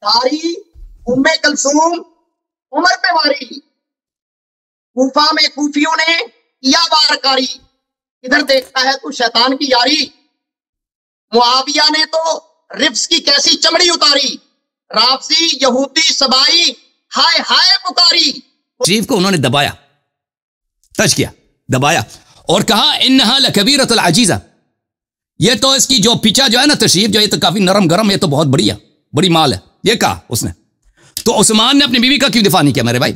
داری ام کلثوم عمر پہ واری، کوفہ میں کوفیوں نے کیا وار کاری، ادھر دیکھتا ہے تو شیطان کی یاری، معاویہ نے تو رفس کی کیسی چمڑی اتاری، رافضی یہودی سبائی ہائے ہائے پکاری۔ شریف کو انہوں نے دبایا، ٹچ کیا، دبایا اور کہا انہا لکبیرۃ العجیزہ، یہ تو اس کی جو پیچھا جو ہے نا تشریف جو یہ تو کافی نرم گرم، یہ تو بہت بڑی ہے، بڑی مال ہے، یہ کہا اس نے۔ تو عثمان نے اپنی بیوی کا کیوں دفاع نہیں کیا میرے بھائی؟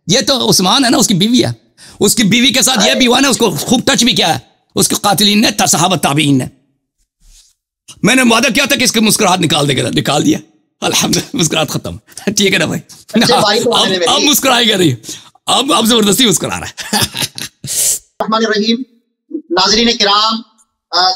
یہ تو عثمان ہے نا، اس کی بیوی ہے، اس کی بیوی کے ساتھ یہ بھی ہوا نا، اس کو خوب ٹچ بھی کیا ہے اس کے قاتلین نے، صحابہ تابعین نے۔ میں نے وعدہ کیا تھا کہ اس کے مسکراہٹ نکال دے گا، نکال دیا الحمدللہ، مسکراہٹ ختم، ٹھیک ہے نا بھائی؟ اب مسکرائے گا نہیں، اب زبردستی مسکرا رہا ہے۔ الرحمن الرحیم، ناظرین کرام،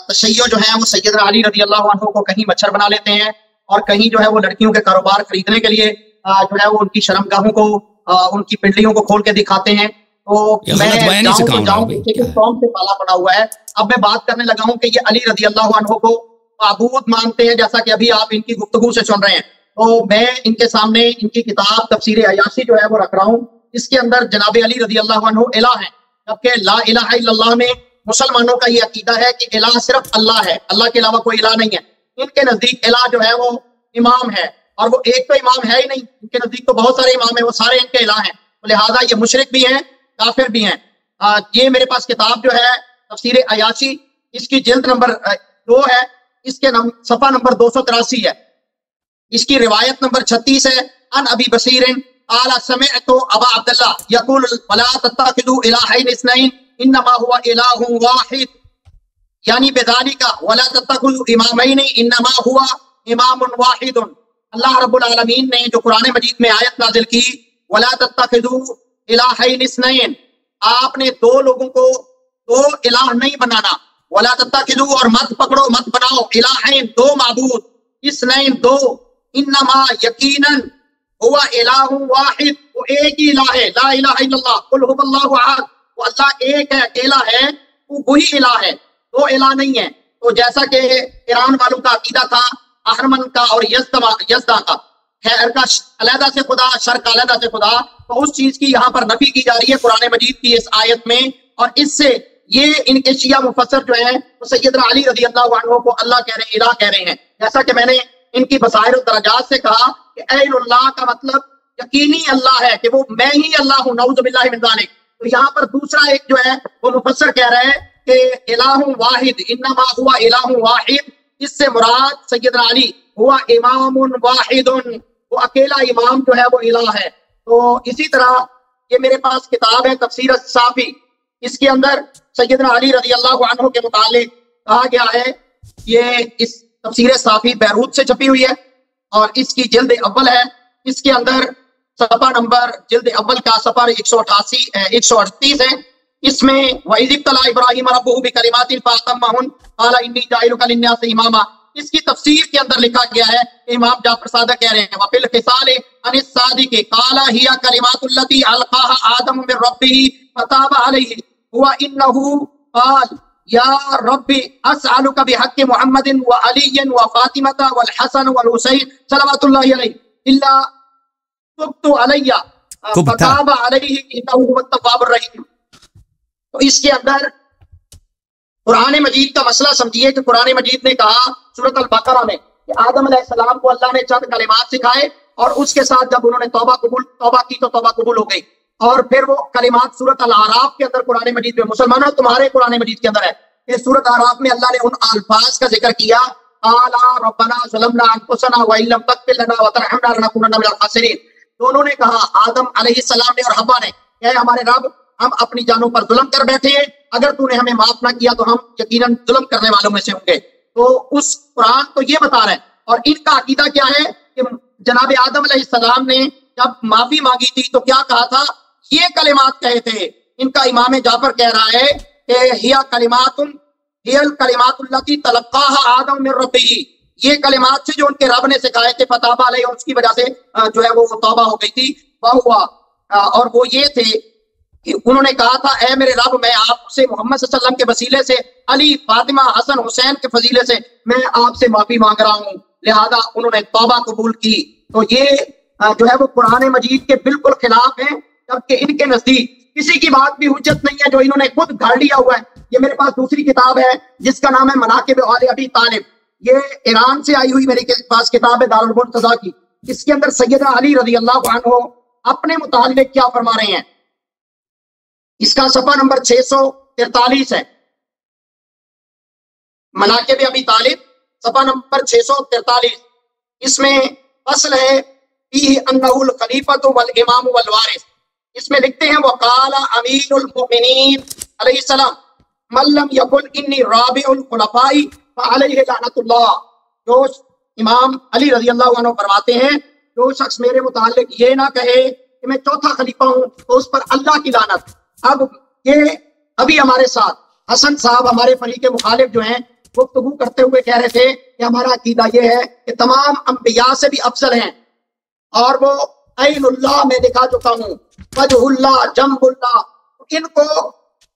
تشیع جو ہیں وہ سیدنا علی رضی اللہ عنہ کو کہیں مچھر بنا لیتے ہیں اور کہیں جو ہے وہ لڑکیوں کے کاروبار خریدنے کے لیے جو ہے وہ ان کی شرمگاہوں کو، ان کی پنڈلیوں کو کھول کے دکھاتے ہیں۔ تو میں جاؤں قوم سے پالا پڑا ہوا ہے۔ اب میں بات کرنے لگا ہوں کہ یہ علی رضی اللہ عنہ کو معبود مانتے ہیں، جیسا کہ ابھی آپ ان کی گفتگو سے سن رہے ہیں۔ تو میں ان کے سامنے ان کی کتاب تفسیر عیاشی جو ہے وہ رکھ رہا ہوں، اس کے اندر جناب علی رضی اللہ عنہ الہ ہیں، جبکہ لا الہ الا اللہ میں مسلمانوں کا یہ عقیدہ ہے کہ الہ صرف اللہ ہے، اللہ کے علاوہ کوئی الہ نہیں ہے۔ ان کے نزدیک الہ جو ہے وہ امام ہے، اور وہ ایک تو امام ہے ہی نہیں، ان کے نزدیک تو بہت سارے امام ہیں، وہ سارے ان کے الہ ہیں، لہٰذا یہ مشرک بھی ہیں، کافر بھی ہیں۔ یہ میرے پاس کتاب جو ہے تفسیر عیاشی، اس کی جلد نمبر 2 ہے، اس کے صفحہ نمبر 283 ہے، اس کی روایت نمبر 36 ہے۔ ان ابی بصیر قال سمعت ابا عبداللہ یقول ولا تتخذوا الہین اثنین انما هو الہ واحد، یعنی بذالک ولا تتخذوا امامین انما هو امام واحد۔ اللہ رب العالمین نے جو قرآن مجید میں آیت نازل کی ولا تتخذوا الہین اثنین، آپ نے دو لوگوں کو دو الہ نہیں بنانا، ولا تتخذوا اور مت پکڑو مت بناؤ الہین دو معبود، اثنین دو، انما یقیناً ہوا الہ واحد، وہ ایک ہی الہ ہے، لا الہ الا اللہ قل هو اللہ احد، وہ اللہ ایک ہے، اکیلا ہے، وہ وہی الہ ہے، دو الہ نہیں ہے۔ تو جیسا کہ ایران والوں کا عقیدہ تھا، اہرمن کا اور یزدا کا، خیر کا علیحدہ سے خدا، شر کا علیحدہ سے خدا، تو اس چیز کی یہاں پر نفی کی جا رہی ہے قرآن مجید کی اس آیت میں، اور اس سے یہ ان کے شیعہ مفسر جو ہیں وہ سیدنا علی رضی اللہ عنہ کو اللہ کہہ رہے ہیں، الہ کہہ رہے ہیں۔ جیسا کہ میں نے ان کی بصائر الدرجات سے کہا کہ عین اللہ کا مطلب یقینی اللہ ہے، کہ وہ میں ہی اللہ ہوں، نعوذ باللہ من ذالک۔ تو یہاں پر دوسرا ایک جو ہے وہ مفسر کہہ رہے ہیں کہ الہ واحد، انما ہوا الہ واحد، اس سے مراد سیدنا علی ہوا امام واحد، وہ اکیلا امام جو ہے وہ الہ ہے۔ تو اسی طرح یہ میرے پاس کتاب ہے تفسیر صافی، اس کے اندر سیدنا علی رضی اللہ عنہ کے متعلق کہا گیا ہے، یہ اس تفسیر صافی بیروت سے چھپی ہوئی ہے اور اس کی جلد اول ہے، اس کے اندر صفحہ نمبر جلد اول کا صفحہ 138 ہے، اس میں وَإِذِ ابْتَلَىٰ إِبْرَاهِيمَ رَبُّهُ بِكَلِمَاتٍ فَأَتَمَّهُنَّ قَالَ إِنِّي جَاعِلُكَ لِلنَّاسِ إِمَامًا، اس کی تفسیر کے اندر لکھا گیا ہے، امام جعفر صادق کہہ رہے ہیں وَفِي الْخِصَالِ عَنِ الصَّادِقِ قَالَ هِيَ كَلِمَاتُ الَّتِي أَلْقَاهَا آدَمُ مِن رَّبِّهِ فَتَابَ عَلَيْهِ وَإِنَّهُ قَالَ يَا رَبِّ أَسْأَلُكَ بِحَقِّ مُحَمَّدٍ وَعَلِيٍّ وَفَاطِمَةَ وَالْحَسَنِ وَالْحُسَيْنِ صلوات اللہ علیہ إِلَّا تُبْتُ عَلَيَّ فَتَابَ عَلَيْهِ إِنَّهُ هُوَ التَّوَّابُ الرَّحِيمُ۔ تو اس کے اندر قرآن مجید کا مسئلہ سمجھیے کہ قرآن مجید نے کہا سورۃ البقرہ میں کہ آدم علیہ السلام کو اللہ نے چند کلمات سکھائے، اور اس کے ساتھ جب انہوں نے توبہ کی تو توبہ قبول ہو گئی، اور پھر وہ کلمات سورۃ الاعراف کے اندر قرآن مجید میں، مسلمانوں تمہارے قرآن مجید کے اندر ہے کہ سورۃ الاعراف میں اللہ نے ان الفاظ کا ذکر کیا، قال ربنا ظلمنا انفسنا وان لم تغفر لنا وترحمنا لنكونن من الخاسرین۔ دونوں نے کہا، آدم علیہ السلام نے اور حوا نے، کہ ہمارے رب ہم اپنی جانوں پر ظلم کر بیٹھے ہیں، اگر تو نے ہمیں معاف نہ کیا تو ہم یقیناً ظلم کرنے والوں میں سے ہوں گے۔ تو اس قرآن تو یہ بتا رہے ہیں، اور ان کا عقیدہ کیا ہے کہ جناب آدم علیہ السلام نے جب معافی مانگی تھی تو کیا کہا تھا، یہ کلمات کہے تھے۔ ان کا امام جعفر کہہ رہا ہے کہ ہی الکلمات التی تلقاها آدم من ربہ، یہ کلمات سے جو ان کے رب نے سکھائے تھے، فتاب علیہ، اس کی وجہ سے جو ہے وہ توبہ ہو گئی تھی، اور وہ یہ تھے کہ انہوں نے کہا تھا، اے میرے رب میں آپ سے محمد صلی اللہ علیہ وسلم کے وسیلے سے، علی، فاطمہ، حسن، حسین کے فضیلے سے میں آپ سے معافی مانگ رہا ہوں، لہذا انہوں نے توبہ قبول کی. تو یہ جو ہے وہ قرآن مجید کے بالکل خلاف ہیں، جبکہ ان کے نزدیک کسی کی بات بھی حجت نہیں ہے جو انہوں نے خود گھڑ لیا ہوا ہے. یہ میرے پاس دوسری کتاب ہے جس کا نام ہے مناقب آل ابی طالب، یہ ایران سے آئی ہوئی میرے پاس کتاب ہے دارالمرتضیٰ کی. اس کے اندر سیدنا علی رضی اللہ عنہ اپنے متعلق کیا فرما رہے ہیں، اس کا صفحہ نمبر 643 ہے. مناقب ابی طالب صفحہ نمبر 643، اس میں فصل ہے فیہ انہ الخلیفۃ والامام والوارث. اس میں لکھتے ہیں وقال امیر المؤمنین علیہ السلام من لم یقل انی رابع الخلفاء فعلیہ لعنۃ اللہ. جو امام علی رضی اللہ عنہ فرماتے ہیں جو شخص میرے متعلق یہ نہ کہے کہ میں چوتھا خلیفہ ہوں تو اس پر اللہ کی لعنت. اب یہ ابھی ہمارے ساتھ حسن صاحب ہمارے فریق مخالف جو ہیں گفتگو کرتے ہوئے کہہ رہے تھے کہ ہمارا عقیدہ یہ ہے کہ تمام انبیاء سے بھی افضل ہیں، اور وہ عین اللہ میں دکھا چکا ہوں، وجہ اللہ، جنب اللہ. ان کو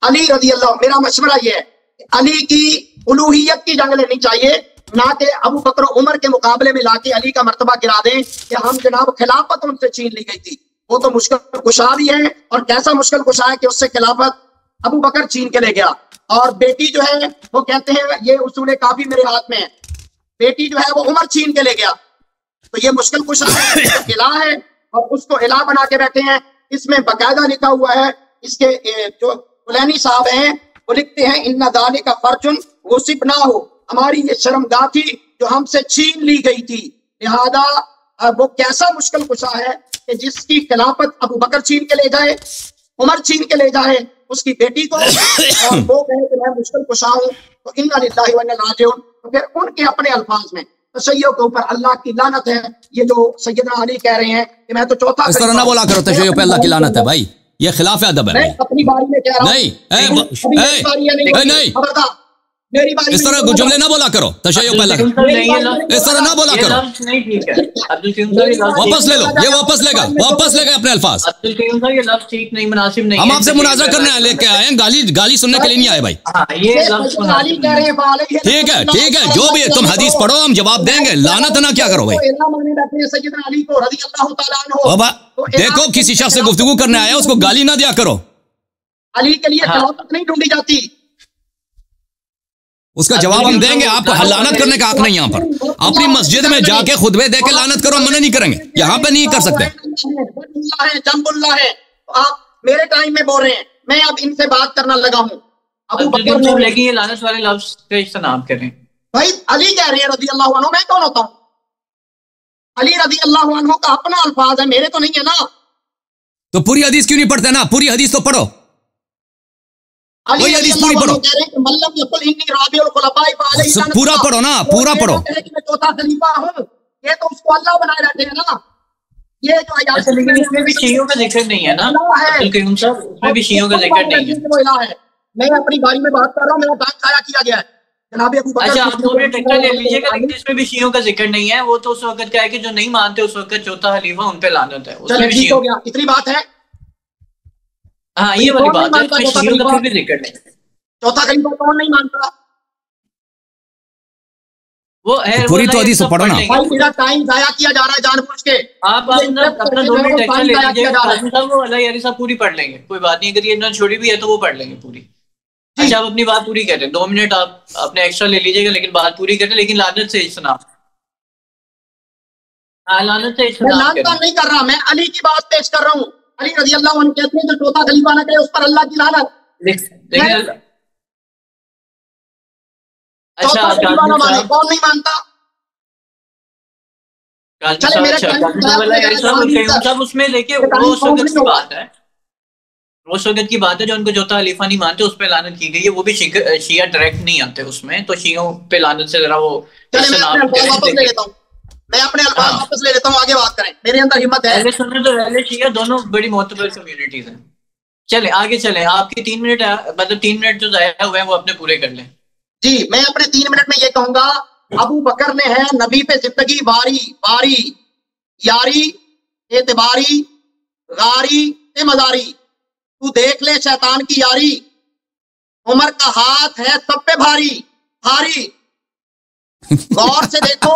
علی رضی اللہ، میرا مشورہ یہ ہے کہ علی کی الوہیت کی جنگ لینی چاہیے، نہ کہ ابو بکر و عمر کے مقابلے میں لا کے علی کا مرتبہ گرا دیں کہ ہم جناب خلافت ان سے چھین لی گئی تھی. وہ تو مشکل کشا بھی ہے، اور کیسا مشکل کشا ہے کہ اس سے خلافت ابو بکر چھین کے لے گیا، اور بیٹی جو ہے وہ کہتے ہیں یہ اصول کافی میرے ہاتھ میں ہے، بیٹی جو ہے وہ عمر چھین کے لے گیا. تو یہ مشکل کشا ہے، الہ ہے، اور اس کو الہ بنا کے بیٹھے ہیں. اس میں باقاعدہ لکھا ہوا ہے، اس کے جو کلینی صاحب ہیں وہ لکھتے ہیں ان ذالک فرج غصب نہ ہو، ہماری یہ شرمگاہ تھی جو ہم سے چھین لی گئی تھی. لہذا وہ کیسا مشکل کشا ہے کہ جس کی خلافت ابو بکر چھین کے لے جائے، عمر چھین کے لے جائے اس کی بیٹی کو، اور وہ کہے کہ میں مشکل کشا ہوں. تو انا للہ و انا الیہ راجعون. تو پھر ان کے اپنے الفاظ میں تشیع کے اوپر اللہ کی لعنت ہے. یہ جو سیدنا علی کہہ رہے ہیں کہ میں تو چوتھا، اس طرح نہ بولا کرو تشیع پہ اللہ کی لعنت ہے بھائی، یہ خلاف ادب ہے. میں اپنی باری میں کہہ رہا ہوں، نہیں، اس طرح جملے نہ بولا کرو تشیع پہ اللہ، اس طرح نہ بولا کرو. واپس لے لو، یہ واپس لے گا، واپس لے گا اپنے الفاظ. ہم آپ سے مناظرہ کرنے لے کے آئے ہیں، گالی سننے کے لیے نہیں آئے بھائی. ٹھیک ہے ٹھیک ہے، جو بھی ہے تم حدیث پڑھو، ہم جواب دیں گے. لعنت نہ کیا کرو بھائی. بابا دیکھو کسی شخص سے گفتگو کرنے آیا اس کو گالی نہ دیا کرو. علی کے لیے خلافت نہیں ڈھونڈی جاتی، اس کا جواب ہم دیں گے. آپ کو لعنت کرنے کا حق نہیں یہاں پر. اپنی مسجد میں جا کے خطبے دے کے لعنت کرو، ہم منع نہیں کریں گے، یہاں پہ نہیں کر سکتے. جنب اللہ ہے. آپ میرے ٹائم میں بول رہے ہیں، میں اب ان سے بات کرنا لگا ہوں. ابو بکر نے لیکن یہ لعنت والے لفظ سے اجتناب کریں بھائی. علی کہہ رہے ہیں رضی اللہ عنہ، میں کون ہوتا ہوں؟ علی رضی اللہ عنہ کا اپنا الفاظ ہے، میرے تو نہیں ہے نا. تو پوری حدیث کیوں نہیں پڑھتے نا؟ پوری حدیث تو پڑھو. علی رضی اللہ عنہ کہہ رہے ہیں کہ ملم یقل انی رابع الخلفاء فعلیہ لعنت اللہ. پورا پڑھو نا، پورا پڑھو. میں چوتھا خلیفہ ہوں، یہ تو اس کو اللہ بنائے رہتے ہیں نا. یہ جو آیات، لیکن اس میں بھی شیعوں کا ذکر نہیں ہے نا، اس میں بھی شیعوں کا ذکر نہیں ہے. میں اپنی باری میں بات کر رہا ہوں، میرا ٹائم ضائع کیا گیا ہے جناب ابو بکر. اچھا آپ 2 منٹ ایکسٹرا لے لیجیے گا، لیکن اس میں بھی شیعوں کا ذکر نہیں ہے. وہ تو اس وقت کیا ہے کہ جو نہیں مانتے اس وقت چوتھا خلیفہ ان پہ لعنت ہے. چلیں ٹھیک ہو گیا، اتنی بات ہے. ہاں یہ والی بات ہے، اس میں شیعوں کا پھر بھی ذکر نہیں. چوتھا خلیفہ کون نہیں مانتا؟ وہ ہے پوری تو حدیث پڑھو نا. بھائی میرا ٹائم ضائع کیا جا رہا ہے جان بوجھ کے. آپ اپنا 2 منٹ ایکسٹرا لے لیجیے گا. وہ علی علی صاحب پوری پڑھ لیں گے، کوئی بات نہیں. اگر یہ چھوڑی بھی ہے تو وہ پڑھ لیں گے پوری. اچھا آپ اپنی بات پوری کریں، 2 منٹ آپ اپنے ایکسٹرا لے لیجیے گا، لیکن بات پوری کریں. لیکن لعنت سے اجتناب. لعنت سے اجتناب لعنت نہیں کر رہا، میں علی کی بات پیش کر رہا ہوں. علی رضی اللہ عنہ کہتے ہیں جو چوتھا خلیفہ نہ کرے اس پر اللہ کی لعنت. اچھا کون نہیں مانتا؟ سب اس میں دیکھیے وہ اس وقت کی بات ہے، اس وقت کی بات ہے جو ان کو چوتھا خلیفہ نہیں مانتے اس پہ لعنت کی گئی ہے. وہ بھی شیعہ ڈائریکٹ نہیں آتے اس میں، تو شیعوں پہ لعنت سے ذرا وہ میں اپنے الفاظ واپس لے لیتا ہوں، آگے بات کریں. میرے اندر ہمت ہے. اہل سنت اور اہل شیعہ دونوں بڑی معتبر کمیونٹیز ہیں. چلیں آگے چلیں. آپ کے 3 منٹ مطلب 3 منٹ جو ضائع ہوئے ہیں وہ اپنے پورے کر لیں. جی میں اپنے 3 منٹ میں یہ کہوں گا، ابو بکر نے ہے نبی پہ زندگی باری باری یاری اعتباری غاری مزاری. تو دیکھ لے شیطان کی یاری، عمر کا ہاتھ ہے سب پہ بھاری بھاری. غور سے دیکھو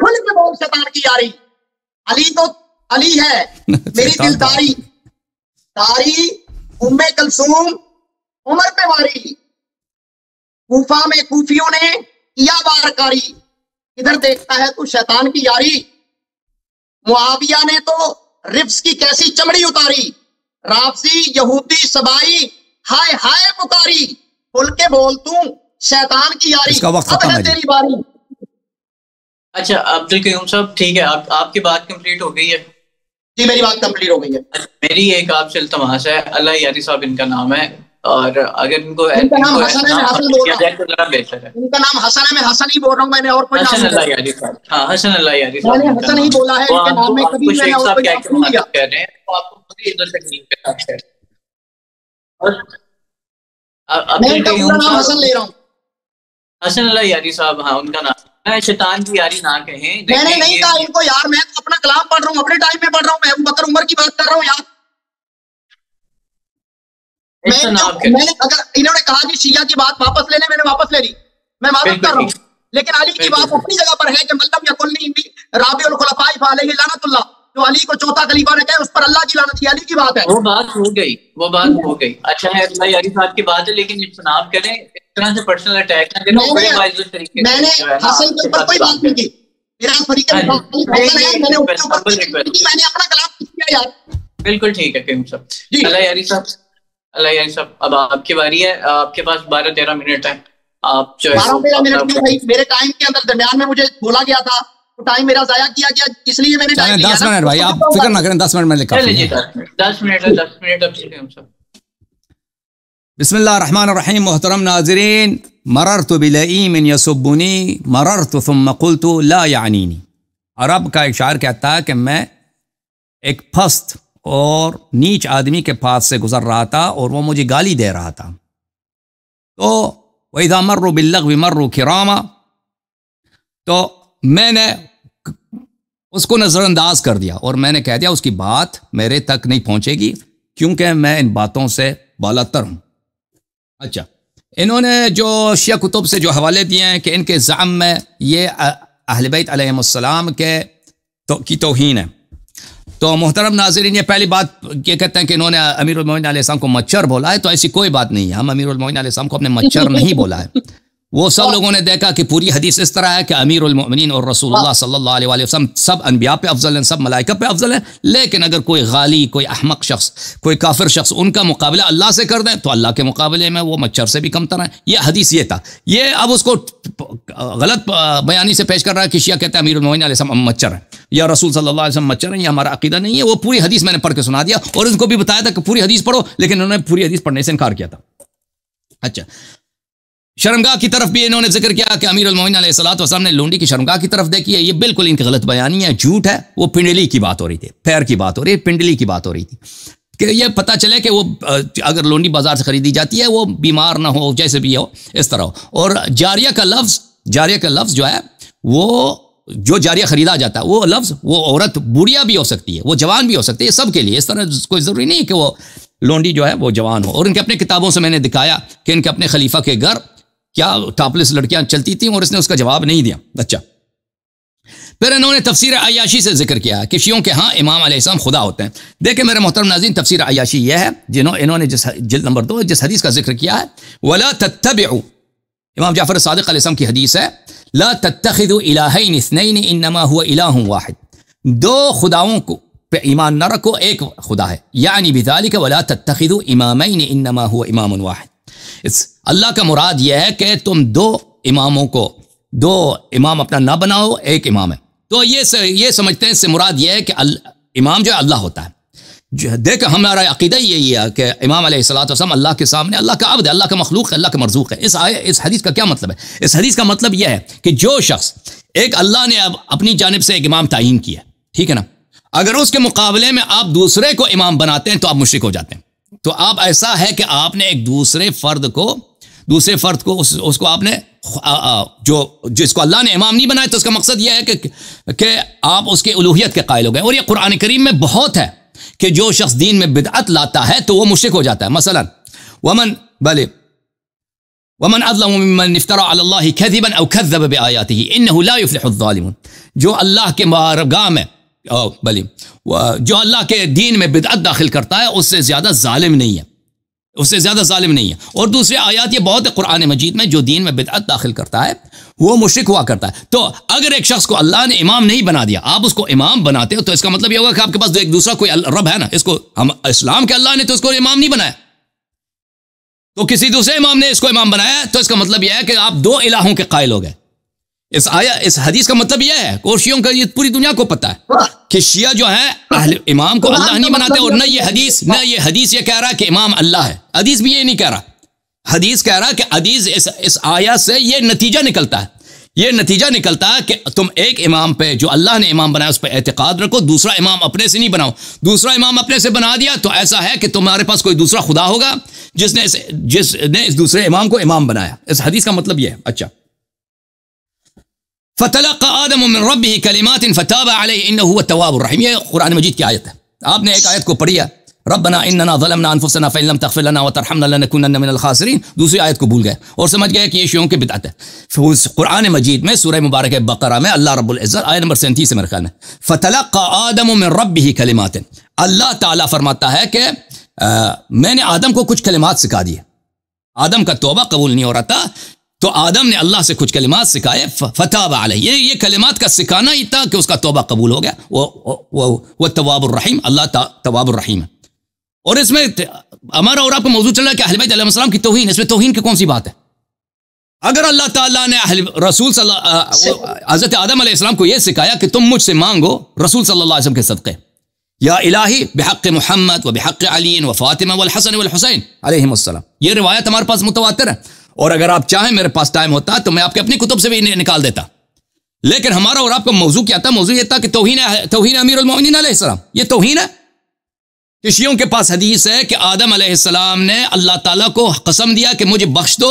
کھل کے بول شیطان کی یاری. علی تو علی ہے میری شیطان تھا. دلداری, داری ام کلثوم عمر پہ واری. کوفہ میں کوفیوں نے کیا وار کاری, ادھر دیکھتا ہے تو شیطان کی یاری. معاویہ نے تو رفس کی کیسی چمڑی اتاری, رافضی یہودی سبائی ہائے ہائے پکاری. کھل کے بول تو شیطان کی یاری, اس کا وقت اب ختم ہے ہے جی. تیری باری. اچھا عبدالقیوم صاحب ٹھیک ہے, آپ کی بات کمپلیٹ ہو گئی ہے. جی میری بات کمپلیٹ ہو گئی ہے. میری ایک آپ سے التماس ہے, اللہ یاری صاحب ان کا نام ہے, اور اگر ان کو ان کا نام حسن ہے, میں حسن بول رہا ہوں. تو ذرا بہتر ہے. ان کا نام حسن ہے, میں حسن ہی بول رہا ہوں, میں نے اور کوئی نام حسن نہیں اللہ بولا. یاری صاحب, ہاں حسن اللہ یاری میں نے صاحب حسن ہی بولا ہے, ان کے نام میں کبھی میں نے شیخ اور صاحب کوئی کیا نام نہیں لیا. کہہ رہے ہیں, تو آپ کو خود ہی ادھر تکنیک کے ساتھ ہے. میں ان کا پورا نام حسن لے رہا ہوں. حسن اللہ یاری صاحب, ہاں ان کا نام. شیطان کی یاری نہ کہیں. میں نے نہیں کہا ان کو یار, میں تو اپنا کلام پڑھ رہا ہوں, اپنے ٹائم میں پڑھ رہا ہوں, میں ابو بکر عمر کی بات کر رہا ہوں یار. میں نے اگر انہوں نے کہا کہ شیعہ کی بات واپس لے لیں, میں نے واپس لے لی, میں معذرت کر رہا ہوں. لیکن علی کی بات اپنی جگہ پر ہے کہ مطلب یا کلنی رابع الخلفاء علیہ لعنت اللہ, جو علی کو چوتھا خلیفہ نے کہا اس پر اللہ کی لعنت, یہ علی کی بات ہے. وہ بات ہو گئی, وہ بات ہو گئی. اچھا ہے اللہ یاری صاحب کی بات ہے, لیکن اجتناب کریں اس طرح سے پرسنل اٹیک نہ کریں. میں نے حسن کے اوپر کوئی بات نہیں کی, میرا فریق ہے, میں نے اپنا کلام کیا یار. بالکل ٹھیک ہے قیوم صاحب. اللہ یاری صاحب, اللہ یاری صاحب اب آپ کی باری ہے. آپ کے پاس 12-13 منٹ ہے. آپ جو 12-13 منٹ میں بھائی میرے ٹائم کے اندر درمیان میں مجھے بولا گیا تھا, تو ٹائم میرا ضائع کیا گیا, اس لیے میں نے ٹائم لیا. 10 منٹ بھائی, آپ فکر نہ کریں, 10 منٹ میں لکھا. 10 منٹ ہے, 10 منٹ اب قیوم صاحب. بسم اللہ الرحمن الرحیم. محترم ناظرین, مررت بلئیم یسبنی مررت ثم قلت لا یعنینی. عرب کا ایک شاعر کہتا ہے کہ میں ایک پست اور نیچ آدمی کے پاس سے گزر رہا تھا اور وہ مجھے گالی دے رہا تھا. تو وَإِذَا مَرُّوا بِاللَّغْوِ مَرُّوا كِرَامًا, تو میں نے اس کو نظر انداز کر دیا اور میں نے کہہ دیا اس کی بات میرے تک نہیں پہنچے گی, کیونکہ میں ان باتوں سے بالاتر ہوں. اچھا, انہوں نے جو شیعہ کتب سے جو حوالے دیے ہیں کہ ان کے زعم میں یہ اہل بیت علیہم السلام کی توہین ہے. تو محترم ناظرین, یہ پہلی بات یہ کہتے ہیں کہ انہوں نے امیر المومنین علیہ السلام کو مچھر بولا ہے, تو ایسی کوئی بات نہیں ہے. ہم امیر المومنین علیہ السلام کو اپنے مچھر نہیں بولا ہے. وہ سب لوگوں نے دیکھا کہ پوری حدیث اس طرح ہے کہ امیر المؤمنین اور رسول اللہ صلی اللہ علیہ وسلم سب انبیاء پہ افضل ہیں, سب ملائکہ پہ افضل ہیں. لیکن اگر کوئی غالی, کوئی احمق شخص, کوئی کافر شخص ان کا مقابلہ اللہ سے کر دیں تو اللہ کے مقابلے میں وہ مچھر سے بھی کمتر ہیں. یہ حدیث یہ تھا. یہ اب اس کو غلط بیانی سے پیش کر رہا ہے کہ شیعہ کہتے ہیں امیر المؤمنین علیہ السلام مچھر ہیں یا رسول صلی اللہ علیہ وسلم مچھر ہیں, یہ ہمارا عقیدہ نہیں ہے. وہ پوری حدیث میں نے پڑھ کے سنا دیا اور ان کو بھی بتایا تھا کہ پوری حدیث پڑھو, لیکن انہوں نے پوری حدیث پڑھنے سے انکار کیا تھا. اچھا, شرمگاہ کی طرف بھی انہوں نے ذکر کیا کہ امیر المومنین علیہ الصلوۃ والسلام نے لونڈی کی شرمگاہ کی طرف دیکھی ہے. یہ بالکل ان کی غلط بیانی ہے, جھوٹ ہے. وہ پنڈلی کی بات ہو رہی تھی, پیر کی بات ہو رہی ہے, پنڈلی کی بات ہو رہی تھی کہ یہ پتہ چلے کہ وہ اگر لونڈی بازار سے خریدی جاتی ہے وہ بیمار نہ ہو, جیسے بھی ہو اس طرح ہو. اور جاریہ کا لفظ جو ہے وہ جو جاریہ خریدا جاتا ہے وہ لفظ, وہ عورت بوڑھیا بھی ہو سکتی ہے, وہ جوان بھی ہو سکتی ہے, سب کے لیے. اس طرح کوئی ضروری نہیں کہ وہ لونڈی جو ہے وہ جوان ہو. اور ان کے اپنے کتابوں سے میں نے دکھایا کہ ان کے اپنے خلیفہ کے گھر کیا ٹاپلس لڑکیاں چلتی تھیں اور اس نے اس کا جواب نہیں دیا. اچھا, پھر انہوں نے تفسیر عیاشی سے ذکر کیا کہ شیعوں کے ہاں امام علیہ السلام خدا ہوتے ہیں. دیکھیں میرے محترم ناظرین, تفسیر عیاشی یہ ہے انہوں نے جس جلد نمبر 2 جس حدیث کا ذکر کیا ہے, وَلَا تَتَّبِعُوا, امام جعفر صادق علیہ السلام کی حدیث ہے, لا تتخذوا الہین اثنین انما هو الہ واحد, 2 خداؤں کو پہ ایمان نہ رکھو, ایک خدا ہے. یعنی بذالک ولا تتخذوا امامین انما هو امام واحد, اللہ کا مراد یہ ہے کہ تم 2 اماموں کو 2 امام اپنا نہ بناؤ, ایک امام ہے. تو یہ سمجھتے ہیں, اس سے مراد یہ ہے کہ امام جو ہے اللہ ہوتا ہے. دیکھ ہمارا عقیدہ یہی ہے کہ امام علیہ الصلوۃ والسلام اللہ کے سامنے اللہ کا عبد ہے, اللہ کا مخلوق ہے, اللہ کا مرزوق ہے. اس حدیث کا کیا مطلب ہے؟ اس حدیث کا مطلب یہ ہے کہ جو شخص ایک اللہ نے اپنی جانب سے ایک امام تعین کیا, ٹھیک ہے نا, اگر اس کے مقابلے میں آپ دوسرے کو امام بناتے ہیں تو آپ مشرک ہو جاتے ہیں. تو آپ ایسا ہے کہ آپ نے ایک دوسرے فرد کو اس کو آپ نے جس کو اللہ نے امام نہیں بنایا, تو اس کا مقصد یہ ہے کہ آپ اس کے الوہیت کے قائل ہو گئے. اور یہ قرآن کریم میں بہت ہے کہ جو شخص دین میں بدعت لاتا ہے تو وہ مشرک ہو جاتا ہے. مثلا ومن بلے ومن اظلم ممن افترى على الله كذبا او كذب بآياته انه لا يفلح الظالمون. جو اللہ کے بارگاہ میں جو اللہ کے دین میں بدعت داخل کرتا ہے اس سے زیادہ ظالم نہیں ہے، اس سے زیادہ ظالم نہیں ہے. اور دوسرے آیات یہ بہت ہے قرآن مجید میں، جو دین میں بدعت داخل کرتا ہے وہ مشرک ہوا کرتا ہے. تو اگر ایک شخص کو اللہ نے امام نہیں بنا دیا، آپ اس کو امام بناتے ہو، تو اس کا مطلب یہ ہوگا کہ آپ کے پاس ایک دوسرا کوئی رب ہے نا. اس کو ہم اسلام کے اللہ نے تو اس کو امام نہیں بنایا، تو کسی دوسرے امام نے اس کو امام بنایا، تو اس کا مطلب یہ ہے کہ آپ دو الہوں کے قائل ہو گئے. اس حدیث کا مطلب یہ ہے، اور شیعوں کا یہ پوری دنیا کو پتہ ہے کہ شیعہ جو ہے اہل امام کو اللہ نہیں بناتے. اور نہ یہ حدیث یہ کہہ رہا کہ امام اللہ ہے. حدیث بھی یہ نہیں کہہ رہا. حدیث کہہ رہا کہ حدیث اس آیت سے یہ نتیجہ نکلتا ہے، یہ نتیجہ نکلتا ہے کہ تم ایک امام پہ جو اللہ نے امام بنایا اس پہ اعتقاد رکھو، دوسرا امام اپنے سے نہیں بناؤ. دوسرا امام اپنے سے بنا دیا تو ایسا ہے کہ تمہارے پاس کوئی دوسرا خدا ہوگا جس نے اس دوسرے امام کو امام بنایا. اس حدیث کا مطلب یہ ہے. اچھا، فَتَلَقَّى آدَمُ مِن رَبِّهِ كَلِمَاتٍ فَتَابَ عَلَيْهِ إِنَّهُ هُوَ التَّوَّابُ الرَّحِيمُ. یہ قرآن مجید کی آیت ہے. آپ نے ایک آیت کو پڑھی ہے، ربنا اننا ظلمنا انفسنا فإن لم تغفر لنا وترحمنا لنكونن من الخاسرین. دوسری آیت کو بھول گئے اور سمجھ گئے کہ یہ شیعوں کی بدعت ہے. قرآن مجید میں سورہ مبارکہ بقرہ میں اللہ رب العزت آیت نمبر 37 سے میرے خیال میں فَتَلَقَّى آدَمُ مِن رَبِّهِ كَلِمَاتٍ، اللہ تعالیٰ فرماتا ہے کہ میں نے آدم کو کچھ کلمات سکھا دیے. آدم کا توبہ قبول نہیں ہو رہا تھا تو آدم نے اللہ سے کچھ کلمات سکھائے. فتاب علیہ، یہ کلمات کا سکھانا ہی تھا کہ اس کا توبہ قبول ہو گیا. وہ تواب الرحیم، اللہ تواب الرحیم ہے. اور اس میں ہمارا اور آپ کا موضوع چل رہا ہے کہ اہل بیت علیہ السلام کی توہین. اس میں توہین کی کون سی بات ہے؟ اگر اللہ تعالیٰ نے رسول حضرت آدم علیہ السلام کو یہ سکھایا کہ تم مجھ سے مانگو رسول صلی اللہ علیہ وسلم کے صدقے، یا الہی بحق محمد و بحق علی و فاطمہ والحسن والحسین علیہم السلام. یہ روایت ہمارے پاس متواتر ہے، اور اگر آپ چاہیں میرے پاس ٹائم ہوتا تو میں آپ کے اپنی کتب سے بھی نکال دیتا. لیکن ہمارا اور آپ کا موضوع کیا تھا؟ موضوع یہ تھا کہ توہین امیر المومنین علیہ السلام. یہ توہین ہے کہ شیعوں کے پاس حدیث ہے کہ آدم علیہ السلام نے اللہ تعالیٰ کو قسم دیا کہ مجھے بخش دو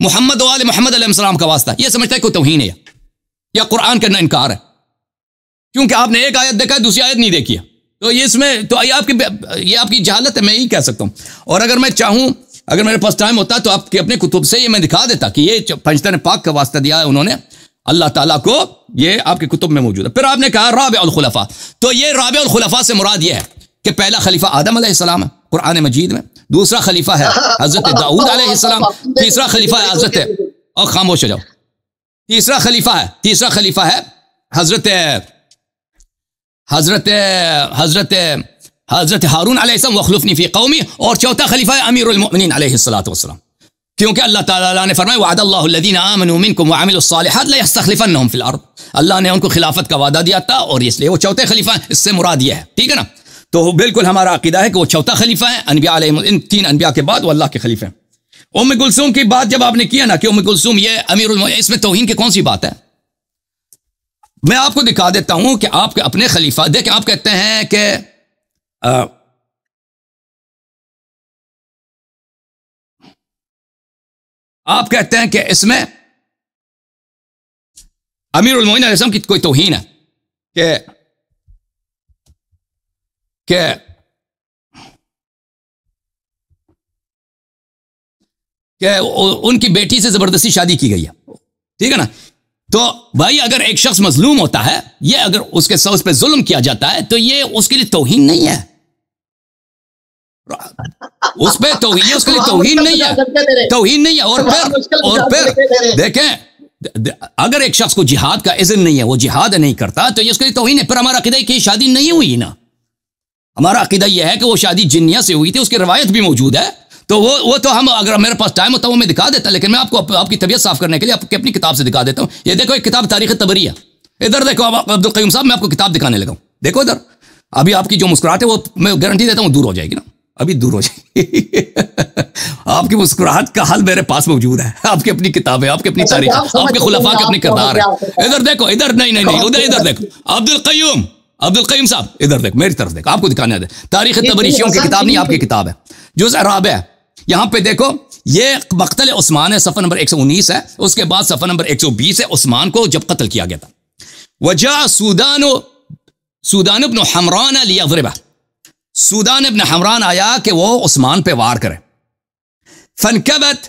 محمد و آل محمد علیہ السلام کا واسطہ. یہ سمجھتا ہے کہ توہین ہے یا قرآن کا انکار ہے، کیونکہ آپ نے ایک آیت دیکھا ہے دوسری آیت نہیں دیکھی ہے. تو یہ اس میں تو یہ آپ کی جہالت ہے، میں یہی کہہ سکتا ہوں. اور اگر میں چاہوں، اگر میرے پاس ٹائم ہوتا تو آپ کے اپنے کتب سے یہ میں دکھا دیتا کہ یہ پنجتن پاک کا واسطہ دیا ہے انہوں نے اللہ تعالیٰ کو، یہ آپ کی کتب میں موجود ہے. پھر آپ نے کہا رابع الخلفاء، تو یہ رابع الخلفاء سے مراد یہ ہے کہ پہلا خلیفہ آدم علیہ السلام ہے قرآن مجید میں، دوسرا خلیفہ ہے حضرت داؤد علیہ السلام، تیسرا خلیفہ ہے حضرت، اور خاموش ہو جاؤ، تیسرا خلیفہ ہے حضرت ہارون علیہ السلام وخلفنی فی قومی، اور چوتھا خلیفہ ہے امیر المؤمنین علیہ السلام. کیونکہ اللہ تعالیٰ نے فرمایا وعد اللہ الذین آمنوا منکم وعملوا الصالحات لیستخلفنہم فی الارض. اللہ نے ان کو خلافت کا وعدہ دیا تھا اور اس لیے وہ چوتھے خلیفہ ہیں. اس سے مراد یہ ہے، ٹھیک ہے نا؟ تو بالکل ہمارا عقیدہ ہے کہ وہ چوتھا خلیفہ ہے انبیاء علیہ، ان تین انبیاء کے بعد وہ اللہ کے خلیفہ ہیں. ام کلثوم کی بات جب آپ نے کیا نا کہ ام کلثوم یہ امیر المؤمنین، اس میں توہین کی کون سی بات ہے؟ میں آپ کو دکھا دیتا ہوں کہ آپ کے اپنے خلیفہ دیکھیں. آپ کہتے ہیں کہ آپ کہتے ہیں کہ اس میں امیر المومنین علیہ السلام کی کوئی توہین ہے کہ ان کی بیٹی سے زبردستی شادی کی گئی ہے، ٹھیک ہے نا؟ تو بھائی اگر ایک شخص مظلوم ہوتا ہے، یہ اگر اس کے سوز پہ ظلم کیا جاتا ہے تو یہ اس کے لیے توہین نہیں ہے، اس پہ توہین، اس کے لیے توہین نہیں ہے. اور پھر دیکھیں اگر ایک شخص کو جہاد کا اذن نہیں ہے، وہ جہاد نہیں کرتا تو یہ اس کے لیے توہین ہے. پھر ہمارا عقیدہ ہے کہ شادی نہیں ہوئی نا، ہمارا عقیدہ یہ ہے کہ وہ شادی جنیہ سے ہوئی تھی، اس کی روایت بھی موجود ہے. تو وہ تو ہم، اگر میرے پاس ٹائم ہوتا ہے وہ میں دکھا دیتا، لیکن میں آپ کو آپ کی طبیعت صاف کرنے کے لیے آپ کی اپنی کتاب سے دکھا دیتا ہوں. یہ دیکھو ایک کتاب تاریخ طبری ہے، ادھر دیکھو عبد القیوم صاحب، میں آپ کو کتاب دکھانے لگا ہوں، دیکھو ادھر. ابھی آپ کی جو مسکراہٹ ہے وہ میں گارنٹی دیتا ہوں دور ہو جائے گی نا، ابھی دور ہو جائے گی. آپ کی مسکراہٹ کا حل میرے پاس موجود ہے، آپ کی اپنی کتاب ہے، آپ کی اپنی تاریخ ہے، آپ کے خلفاء کے اپنے کردار ہے. ادھر دیکھو، ادھر نہیں ادھر دیکھو عبد القیوم صاحب، ادھر دیکھو میری طرف دیکھو، آپ کو دکھانے دے. تاریخ طبری شیعوں کی کتاب نہیں، آپ کی کتاب ہے، جزء رابع ہے. یہاں پہ دیکھو یہ مقتل عثمان ہے، صفحہ نمبر 119 ہے. اس کے بعد صفحہ نمبر 120 ہے، عثمان کو جب قتل کیا گیا تھا. وجاء سودان ابن حمران لیضربہ، سودان ابن حمران آیا کہ وہ عثمان پہ وار کرے. فانکبت